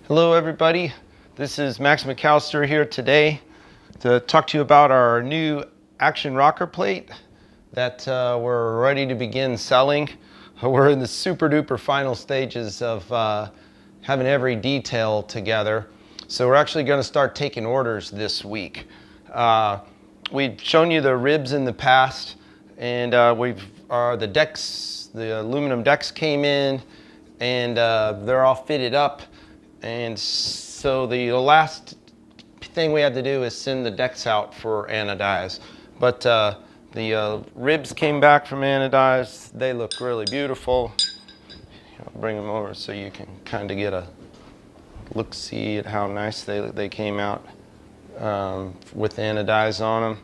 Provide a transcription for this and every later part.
Hello everybody, this is Max McAllister here today to talk to you about our new Axxion Rocker Plate that we're ready to begin selling. We're in the super duper final stages of having every detail together. So we're actually going to start taking orders this week. We've shown you the ribs in the past, and the decks, the aluminum decks came in, and they're all fitted up. And so the last thing we had to do is send the decks out for anodize. But the ribs came back from anodize. They look really beautiful. I'll bring them over so you can kind of get a look-see at how nice they came out with anodize on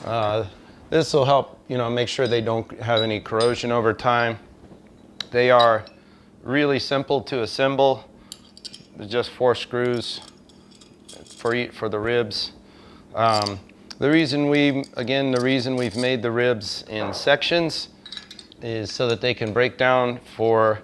them. This will help, make sure they don't have any corrosion over time. They are really simple to assemble. Just 4 screws for the ribs. The reason we've made the ribs in sections is so that they can break down for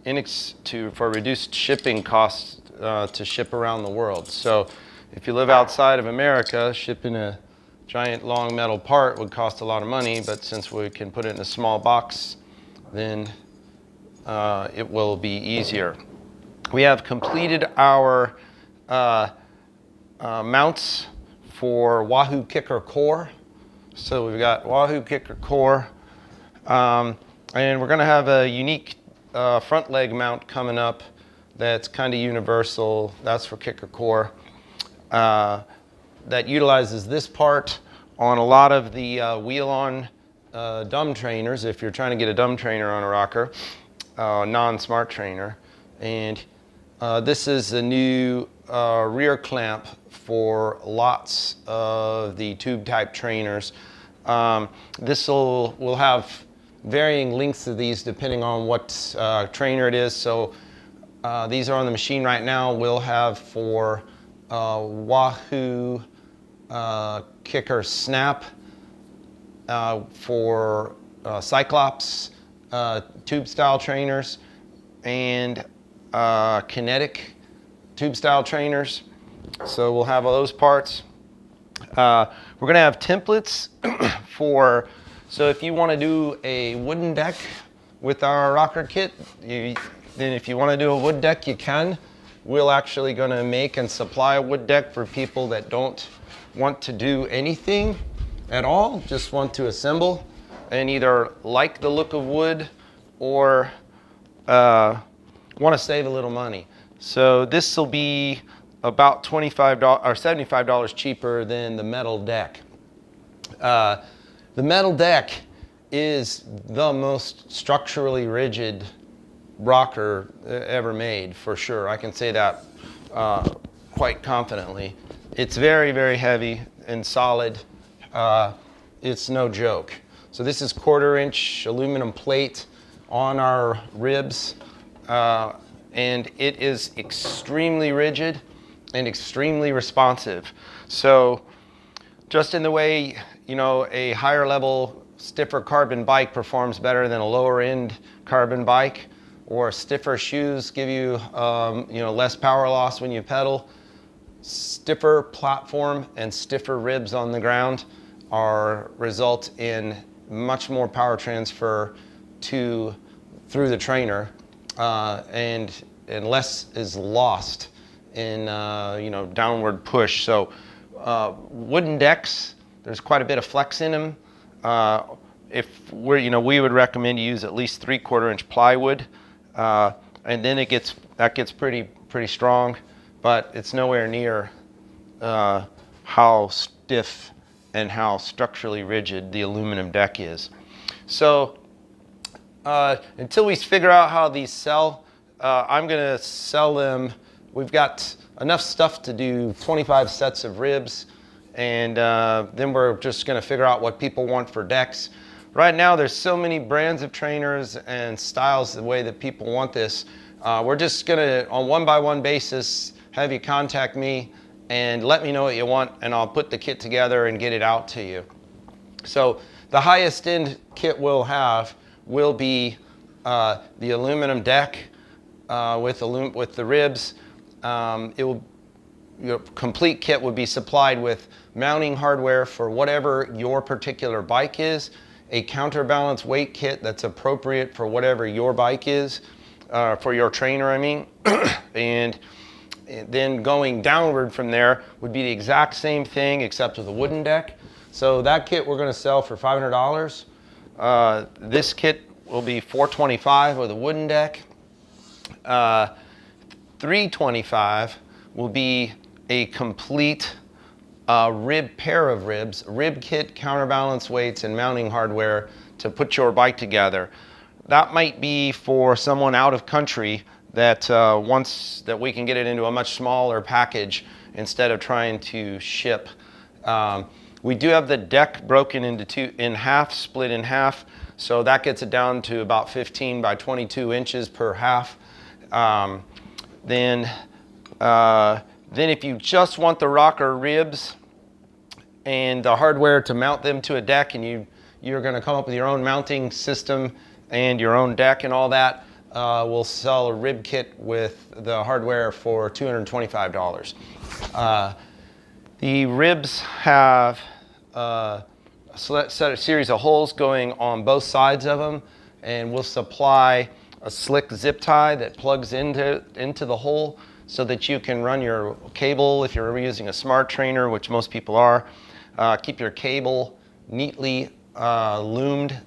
reduced shipping costs to ship around the world. So if you live outside of America, shipping a giant long metal part would cost a lot of money, but since we can put it in a small box, then it will be easier. We have completed our mounts for Wahoo Kicker core. So we've got Wahoo Kicker core, and we're going to have a unique front leg mount coming up that's kind of universal. That's for kicker core. That utilizes this part on a lot of the wheel-on dumb trainers, if you're trying to get a dumb trainer on a rocker, non-smart trainer. And this is a new rear clamp for lots of the tube type trainers. We'll have varying lengths of these depending on what trainer it is. So these are on the machine right now. We'll have for Wahoo Kicker Snap, for Cyclops tube style trainers, and kinetic tube style trainers. So we'll have all those parts. We're going to have templates so if you want to do a wooden deck with our rocker kit, then if you want to do a wood deck, you can. We're actually going to make and supply a wood deck for people that don't want to do anything at all, just want to assemble and either like the look of wood or want to save a little money. So this will be about $25 or $75 cheaper than the metal deck. The metal deck is the most structurally rigid rocker ever made, for sure. I can say that quite confidently. It's very, very heavy and solid. It's no joke. So this is 1/4-inch aluminum plate on our ribs. And it is extremely rigid and extremely responsive. So just in the way, a higher level, stiffer carbon bike performs better than a lower end carbon bike, or stiffer shoes give you, less power loss when you pedal, stiffer platform and stiffer ribs on the ground result in much more power transfer through the trainer. And less is lost in downward push. So wooden decks, there's quite a bit of flex in them. We would recommend you use at least 3/4-inch plywood, and then that gets pretty strong, but it's nowhere near how stiff and how structurally rigid the aluminum deck is. So until we figure out how these sell, I'm going to sell them. We've got enough stuff to do 25 sets of ribs, and then we're just going to figure out what people want for decks. Right now, there's so many brands of trainers and styles the way that people want this. We're just going to, on one-by-one basis, have you contact me and let me know what you want, and I'll put the kit together and get it out to you. So the highest end kit we'll have will be the aluminum deck with the ribs. Your complete kit would be supplied with mounting hardware for whatever your particular bike is, a counterbalance weight kit that's appropriate for whatever your bike is, for your trainer, I mean. And then going downward from there would be the exact same thing except with a wooden deck. So that kit we're going to sell for $500. This kit will be $425 with a wooden deck. $325 will be a complete pair of ribs, rib kit, counterbalance weights, and mounting hardware to put your bike together. That might be for someone out of country that wants that we can get it into a much smaller package instead of trying to ship. We do have the deck broken in half, split in half, so that gets it down to about 15 by 22 inches per half. Then if you just want the rocker ribs and the hardware to mount them to a deck, and you're going to come up with your own mounting system and your own deck and all that, we'll sell a rib kit with the hardware for $225. The ribs have a series of holes going on both sides of them, and we'll supply a slick zip tie that plugs into the hole so that you can run your cable if you're using a smart trainer, which most people are. Keep your cable neatly loomed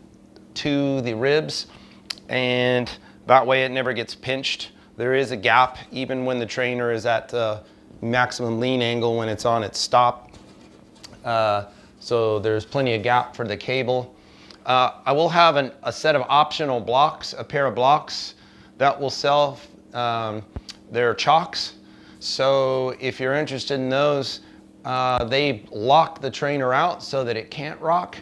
to the ribs, and that way it never gets pinched. There is a gap even when the trainer is at maximum lean angle when it's on its stop. So there's plenty of gap for the cable. I will have a set of optional blocks, a pair of blocks that will sell. They're chocks. So if you're interested in those, they lock the trainer out so that it can't rock.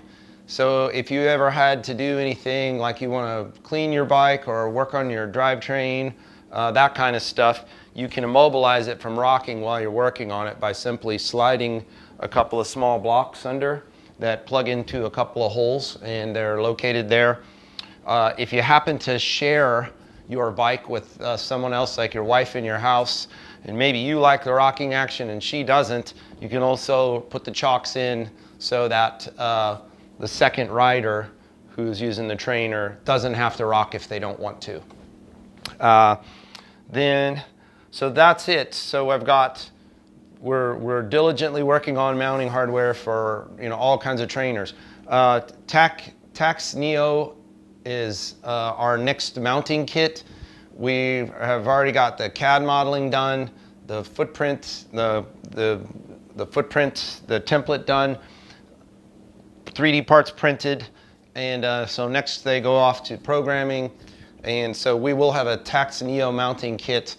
So if you ever had to do anything like you want to clean your bike or work on your drivetrain, that kind of stuff, you can immobilize it from rocking while you're working on it by simply sliding a couple of small blocks under that plug into a couple of holes, and they're located there. If you happen to share your bike with someone else, like your wife in your house, and maybe you like the rocking action and she doesn't, you can also put the chocks in so that the second rider who's using the trainer doesn't have to rock if they don't want to. So that's it. So we're diligently working on mounting hardware for all kinds of trainers. Tax Neo is our next mounting kit. We have already got the CAD modeling done, the footprint, the template done, 3D parts printed, and so next they go off to programming, and so we will have a Tax Neo mounting kit.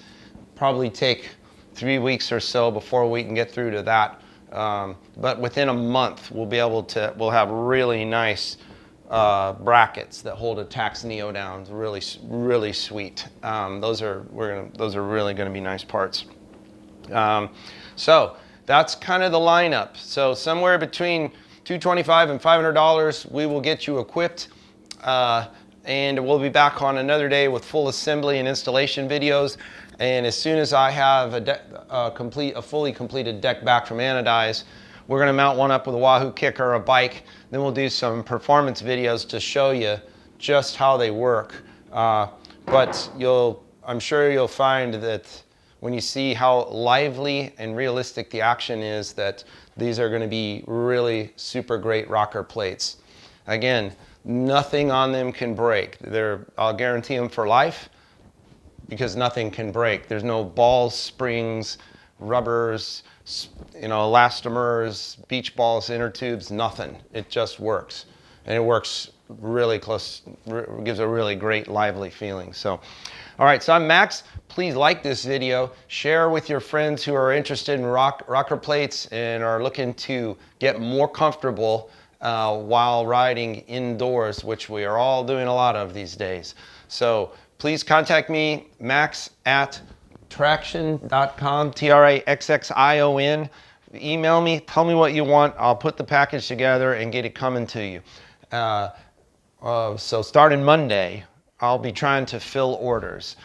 Probably take 3 weeks or so before we can get through to that, but within a month we'll have really nice brackets that hold a Tax Neo down. It's really sweet. Those are really going to be nice parts. So that's kind of the lineup. So somewhere between $225 and $500, we will get you equipped, and we'll be back on another day with full assembly and installation videos. And as soon as I have a fully completed deck back from Anodize, we're going to mount one up with a Wahoo kicker or a bike. Then we'll do some performance videos to show you just how they work. But I'm sure you'll find that when you see how lively and realistic the action is, that these are going to be really super great rocker plates. Again, nothing on them can break. I'll guarantee them for life, because nothing can break. There's no balls, springs, rubbers, elastomers, beach balls, inner tubes, nothing. It just works. And it works really close, gives a really great lively feeling. So, all right, so I'm Max. Please like this video, share with your friends who are interested in rocker plates and are looking to get more comfortable while riding indoors, which we are all doing a lot of these days. So please contact me, Max at Traxxion.com, Traxxion. Email me, tell me what you want. I'll put the package together and get it coming to you. So starting Monday, I'll be trying to fill orders.